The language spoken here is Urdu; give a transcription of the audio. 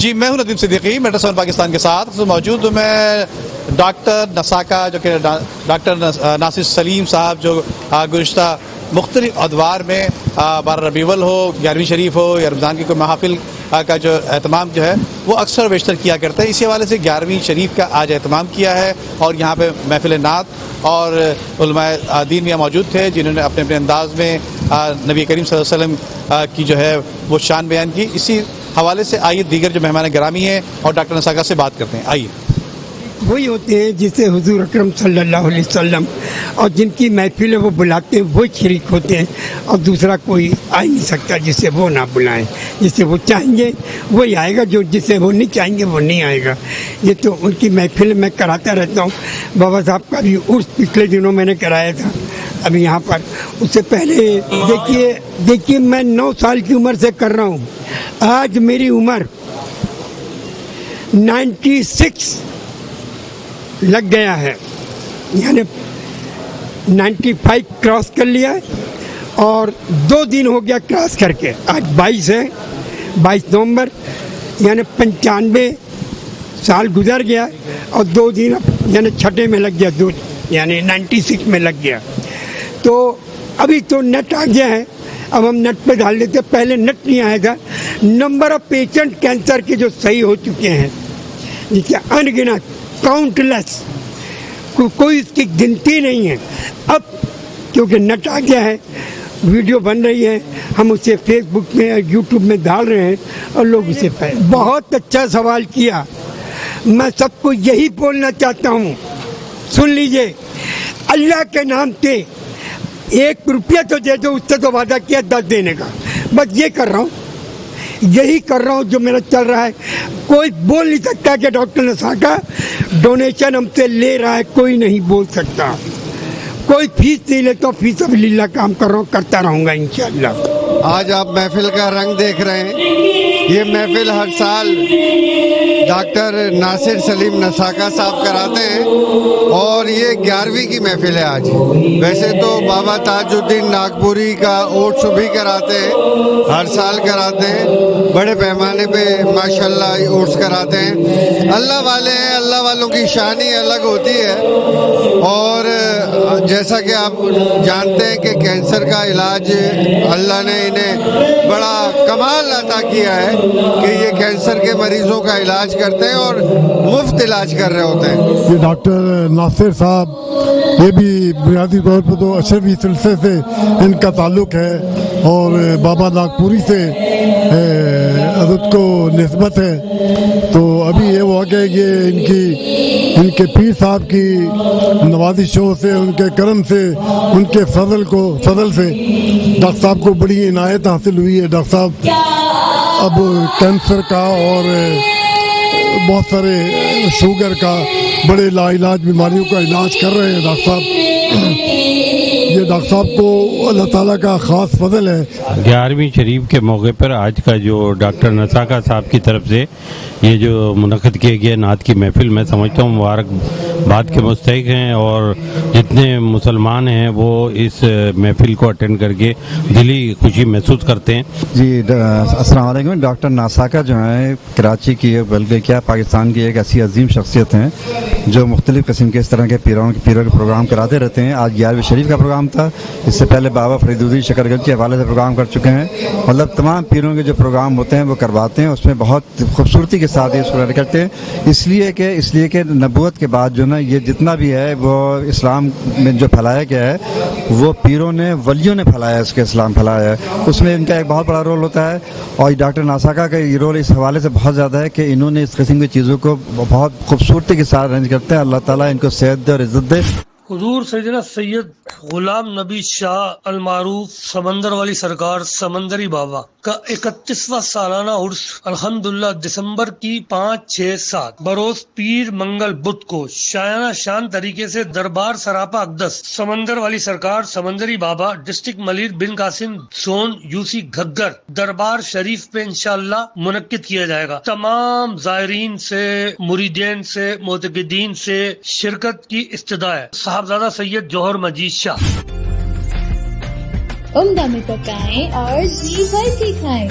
جی میں ہوں ندیم صدیقی، میٹرو 7 پاکستان کے ساتھ موجود ہوں میں ڈاکٹر نساکا جو کہ ڈاکٹر ناصر سلیم صاحب جو گزشتہ مختلف ادوار میں 12 ربیع الاول ہو، 11ویں شریف ہو یا رمضان کی کوئی محافل کا جو اہتمام جو ہے وہ اکثر و بیشتر کیا کرتا ہے. اسی حوالے سے 11ویں شریف کا آج اہتمام کیا ہے اور یہاں پہ محفل نعت اور علماء دین یہاں موجود تھے جنہوں نے اپنے اپنے انداز میں نبی کریم صلی اللہ علیہ وسلم کی جو ہے وہ شان بیان کی. اسی حوالے سے آئیے دیگر جو مہمان گرامی ہیں اور ڈاکٹر نساکا سے بات کرتے ہیں. آئیے. وہی ہوتے ہیں جسے حضور اکرم صلی اللہ علیہ وسلم اور جن کی محفل وہ بلاتے ہیں وہی شریک ہوتے ہیں، اور دوسرا کوئی آ ہی نہیں سکتا جسے وہ نہ بلائیں. جسے وہ چاہیں گے وہی آئے گا، جو جسے وہ نہیں چاہیں گے وہ نہیں آئے گا. یہ تو ان کی محفل میں کراتا رہتا ہوں. بابا صاحب کا بھی عرس پچھلے دنوں میں نے کرایا تھا ابھی یہاں پر. اس سے پہلے دیکھیے میں 9 سال کی عمر سے کر رہا ہوں. آج میری عمر 96 لگ گیا ہے، یعنی 95 کراس کر لیا ہے، اور 2 دن ہو گیا کراس کر کے. آج 22 ہے، 22 نومبر، یعنی 95 سال گزر گیا اور 2 دن یعنی چھٹے میں لگ گیا، یعنی 96 میں لگ گیا. تو ابھی تو نیٹ آ گیا ہے، اب ہم نیٹ پہ ڈال دیتے. پہلے نیٹ نہیں آیا تھا. نمبر آف پیشنٹ کینسر کے جو صحیح ہو چکے ہیں جس سے ان گنت، کاؤنٹ لیس، کوئی اس کی گنتی نہیں ہے. اب کیونکہ نیٹ آ گیا ہے، ویڈیو بن رہی ہے، ہم اسے فیس بک میں اور یوٹیوب میں ڈال رہے ہیں اور لوگ اسے بہت اچھا سوال کیا. میں سب کو یہی بولنا چاہتا ہوں، سن لیجئے، اللہ کے نام سے 1 روپیہ تو دے دو. اس سے تو وعدہ کیا 10 دینے کا. بس یہ کر رہا ہوں، یہی کر رہا ہوں جو میرا چل رہا ہے. کوئی بول نہیں سکتا کہ ڈاکٹر نساکا ڈونیشن ہم سے لے رہا ہے، کوئی نہیں بول سکتا. کوئی فیس نہیں لیتا، فی سبیل اللہ کام کر رہا ہوں، کرتا رہوں گا انشاءاللہ. آج آپ محفل کا رنگ دیکھ رہے ہیں. یہ محفل ہر سال ڈاکٹر ناصر سلیم نساکا صاحب کراتے ہیں اور یہ 11ویں کی محفل ہے آج. ویسے تو بابا تاج الدین ناگپوری کا اوٹس بھی کراتے ہیں، ہر سال کراتے ہیں، بڑے پیمانے پہ ماشاءاللہ اوٹس کراتے ہیں. اللہ والے ہیں، اللہ والوں کی شان ہی الگ ہوتی ہے. اور جیسا کہ آپ جانتے ہیں کہ کینسر کا علاج اللہ نے انہیں بڑا کمال عطا کیا ہے کہ یہ کینسر کے مریضوں کا علاج کرتے ہیں اور مفت علاج کر رہے ہوتے ہیں. یہ ڈاکٹر ناصر صاحب یہ بھی بنیادی طور پر تو اشرفی سلسلے سے ان کا تعلق ہے اور بابا ناگپوری سے حضرت کو نسبت ہے. تو ابھی یہ ہوا کہ یہ ان کے پیر صاحب کی نوازشوں سے، ان کے کرم سے، ان کے فضل سے ڈاکٹر صاحب کو بڑی عنایت حاصل ہوئی ہے. ڈاکٹر صاحب اب کینسر کا اور بہت سارے شوگر کا، بڑے لا علاج بیماریوں کا علاج کر رہے ہیں. ڈاکٹر صاحب یہ ڈاکٹر صاحب کو اللہ تعالیٰ کا خاص فضل ہے. 11ویں شریف کے موقع پر آج کا جو ڈاکٹر نساکا صاحب کی طرف سے یہ جو منعقد کیے گئے نعت کی محفل، میں سمجھتا ہوں مبارکباد کے مستحق ہیں، اور جتنے مسلمان ہیں وہ اس محفل کو اٹینڈ کر کے دلی خوشی محسوس کرتے ہیں. جی السلام علیکم. ڈاکٹر نساکا جو ہیں کراچی کی بلکہ کیا پاکستان کی ایک ایسی عظیم شخصیت ہیں جو مختلف قسم کے اس طرح کے پیروں کے پروگرام کراتے رہتے ہیں. آج 11ویں شریف کا پروگرام تھا، اس سے پہلے بابا فرید الدین شکر گنج کے حوالے سے پروگرام کر چکے ہیں. مطلب تمام پیروں کے جو پروگرام ہوتے ہیں وہ کرواتے ہیں، اس میں بہت خوبصورتی کے ساتھ یہ اس کرتے ہیں. اس لیے کہ نبوت کے بعد جو نا یہ جتنا بھی ہے وہ اسلام میں جو پھیلایا گیا ہے وہ پیروں نے، ولیوں نے پھیلایا ہے، اس کے اسلام پھیلایا ہے. اس میں ان کا ایک بہت بڑا رول ہوتا ہے. اور ڈاکٹر نساکا کا یہ رول اس حوالے سے بہت زیادہ ہے کہ انہوں نے اس قسم کی چیزوں کو بہت خوبصورتی کے ساتھ ارینج کرتے ہیں. اللہ تعالیٰ ان کو صحت دے اور عزت دے. حضور سیدنا سید غلام نبی شاہ المعروف سمندر والی سرکار سمندری بابا کا 31واں سالانہ عرس الحمدللہ دسمبر کی 5، 6، 7 بروز پیر منگل بدھ کو شایانہ شان طریقے سے دربار سراپا اقدس سمندر والی سرکار سمندری بابا ڈسٹرکٹ ملیر بن قاسم زون UC گھگر دربار شریف پہ انشاءاللہ منعقد کیا جائے گا. تمام زائرین سے، مریدین سے، معتقدین سے شرکت کی استدعا ہے. صاحبزادہ سید جوہر مجید شاہ. عمدہ میں پکائیں اور جی بھر کے کھائیں.